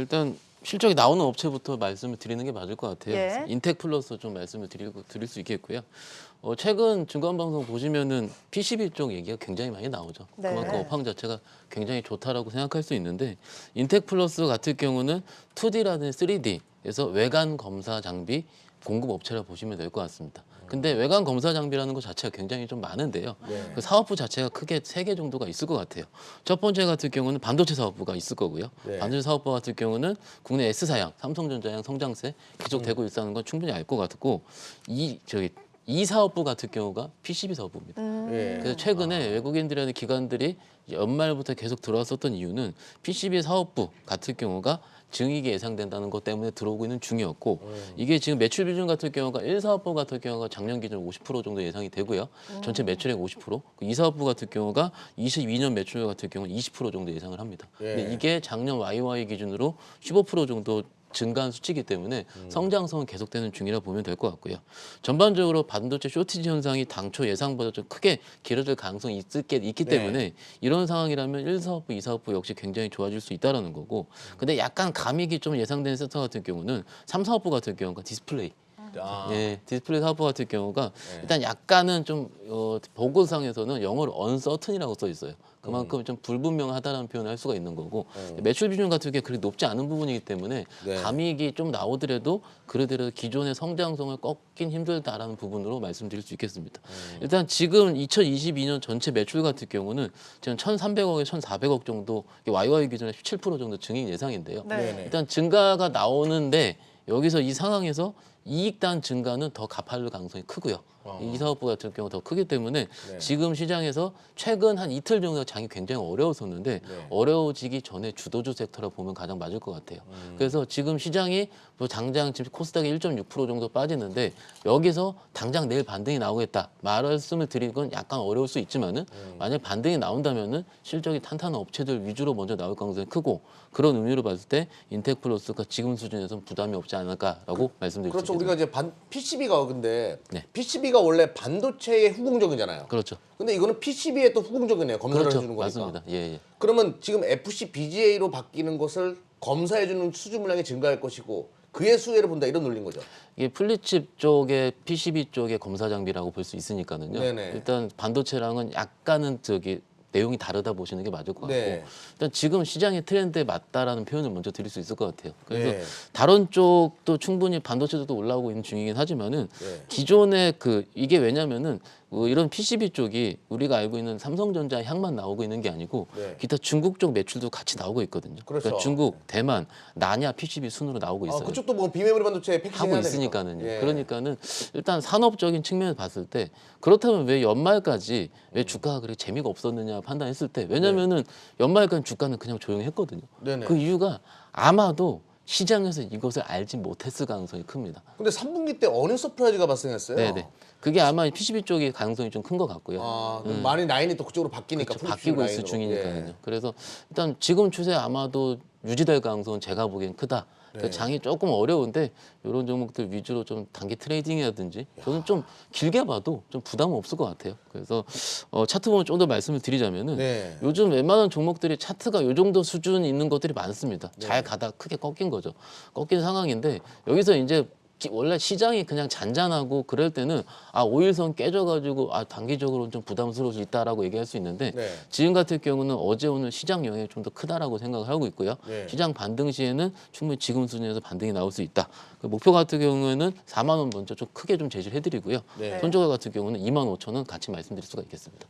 일단 실적이 나오는 업체부터 말씀을 드리는 게 맞을 것 같아요. 예. 인텍플러스 좀 말씀을 드릴 수 있겠고요. 최근 증권방송 보시면은 PCB 쪽 얘기가 굉장히 많이 나오죠. 네. 그만큼 업황 자체가 굉장히 좋다라고 생각할 수 있는데 인텍플러스 같은 경우는 2D라든지 3D에서 외관 검사 장비 공급 업체라 보시면 될 것 같습니다. 근데 외관 검사 장비라는 것 자체가 굉장히 좀 많은데요. 네. 그 사업부 자체가 크게 3개 정도가 있을 것 같아요. 첫 번째 같은 경우는 반도체 사업부가 있을 거고요. 네. 반도체 사업부 같은 경우는 국내 S사양, 삼성전자양 성장세 계속되고 있다는 건 충분히 알 것 같고 이 사업부 같은 경우가 PCB 사업부입니다. 예. 그래서 최근에 외국인들이나 기관들이 연말부터 계속 들어왔었던 이유는 PCB 사업부 같은 경우가 증익이 예상된다는 것 때문에 들어오고 있는 중이었고 이게 지금 매출 비중 같은 경우가 1사업부 같은 경우가 작년 기준 50% 정도 예상이 되고요. 전체 매출액 50%, 2사업부 같은 경우가 22년 매출액 같은 경우는 20% 정도 예상을 합니다. 예. 근데 이게 작년 YY 기준으로 15% 정도 증가한 수치이기 때문에 성장성은 계속되는 중이라 보면 될 것 같고요. 전반적으로 반도체 쇼티지 현상이 당초 예상보다 좀 크게 길어질 가능성이 있기 때문에 이런 상황이라면 1사업부, 2사업부 역시 굉장히 좋아질 수 있다는 거고 근데 약간 감익이 좀 예상되는 섹터 같은 경우는 3사업부 같은 경우가 디스플레이 아. 예, 디스플레이 사업부 같은 경우가 일단 약간은 좀 보고상에서는 영어로 uncertain이라고 써 있어요. 그만큼 좀 불분명하다는 표현을 할 수가 있는 거고 매출 비중 같은 게 그렇게 높지 않은 부분이기 때문에 네. 감익이 좀 나오더라도 그러더라도 기존의 성장성을 꺾긴 힘들다라는 부분으로 말씀드릴 수 있겠습니다. 일단 지금 2022년 전체 매출 같은 경우는 지금 1,300억에 1,400억 정도 YY 기준에 17% 정도 증액 예상인데요. 네. 네네. 일단 증가가 나오는데 여기서 이 상황에서 이익단 증가는 더 가파를 가능성이 크고요. 이 사업부 같은 경우 더 크기 때문에 네. 지금 시장에서 최근 한 이틀 정도 장이 굉장히 어려웠었는데 네. 어려워지기 전에 주도주 섹터라 보면 가장 맞을 것 같아요. 그래서 지금 시장이 뭐 당장 지금 코스닥이 1.6% 정도 빠지는데 여기서 당장 내일 반등이 나오겠다 말씀을 드리는 건 약간 어려울 수 있지만은 만약 반등이 나온다면은 실적이 탄탄한 업체들 위주로 먼저 나올 가능성이 크고 그런 의미로 봤을 때 인텍플러스가 지금 수준에서는 부담이 없지 않을까라고 말씀드릴 수 그렇죠. 있겠습니다. 우리가 이제 PCB가 근데 네. PCB가 원래 반도체의 후공적이잖아요. 그렇죠. 근데 이거는 PCB에 또 후공적이네요. 검사를 그렇죠. 해주는 거니까. 맞습니다. 예, 예. 그러면 지금 FC BGA로 바뀌는 것을 검사해주는 수주 물량이 증가할 것이고 그의 수혜를 본다 이런 논리인 거죠. 이게 플립칩 쪽의 PCB 쪽의 검사 장비라고 볼 수 있으니까는요. 네네. 일단 반도체랑은 약간은 내용이 다르다 보시는 게 맞을 것 같고 네. 일단 지금 시장의 트렌드에 맞다라는 표현을 먼저 드릴 수 있을 것 같아요. 그래서 네. 다른 쪽도 충분히 반도체도 올라오고 있는 중이긴 하지만은 네. 기존의 이게 왜냐면은 이런 PCB 쪽이 우리가 알고 있는 삼성전자 향만 나오고 있는 게 아니고 네. 기타 중국 쪽 매출도 같이 나오고 있거든요. 그렇죠. 그러니까 중국, 대만, 나냐 PCB 순으로 나오고 있어요. 그쪽도 뭐 비메모리 반도체 패키징 하고 해야 있으니까는요. 되니까. 예. 그러니까는 일단 산업적인 측면을 봤을 때 그렇다면 왜 연말까지 왜 주가가 그렇게 재미가 없었느냐 판단했을 때 왜냐면은 연말까지 주가는 그냥 조용했거든요. 네네. 그 이유가 아마도 시장에서 이것을 알지 못했을 가능성이 큽니다. 근데 3분기 때 어느 서프라이즈가 발생했어요? 네네. 그게 아마 PCB 쪽이 가능성이 좀 큰 것 같고요. 그럼 많이 라인이 또 그쪽으로 바뀌니까 그렇죠. 바뀌고 있을 라인으로. 중이니까요. 예. 그래서 일단 지금 추세 아마도 유지될 가능성은 제가 보기엔 크다. 네. 장이 조금 어려운데 이런 종목들 위주로 좀 단기 트레이딩이라든지 저는 좀 길게 봐도 좀 부담은 없을 것 같아요. 그래서 차트 보면 좀 더 말씀을 드리자면은 네. 요즘 웬만한 종목들이 차트가 요 정도 수준 있는 것들이 많습니다. 네. 잘 가다 크게 꺾인 거죠. 꺾인 상황인데 여기서 이제 원래 시장이 그냥 잔잔하고 그럴 때는 5일선 깨져가지고 단기적으로는 좀 부담스러울 수 있다라고 얘기할 수 있는데 네. 지금 같은 경우는 어제 오늘 시장 영향이 좀 더 크다라고 생각을 하고 있고요. 네. 시장 반등 시에는 충분히 지금 수준에서 반등이 나올 수 있다. 그 목표 같은 경우에는 4만 원 먼저 좀 크게 좀 제시를 해드리고요. 네. 손절가 같은 경우는 2만 5천 원 같이 말씀드릴 수가 있겠습니다.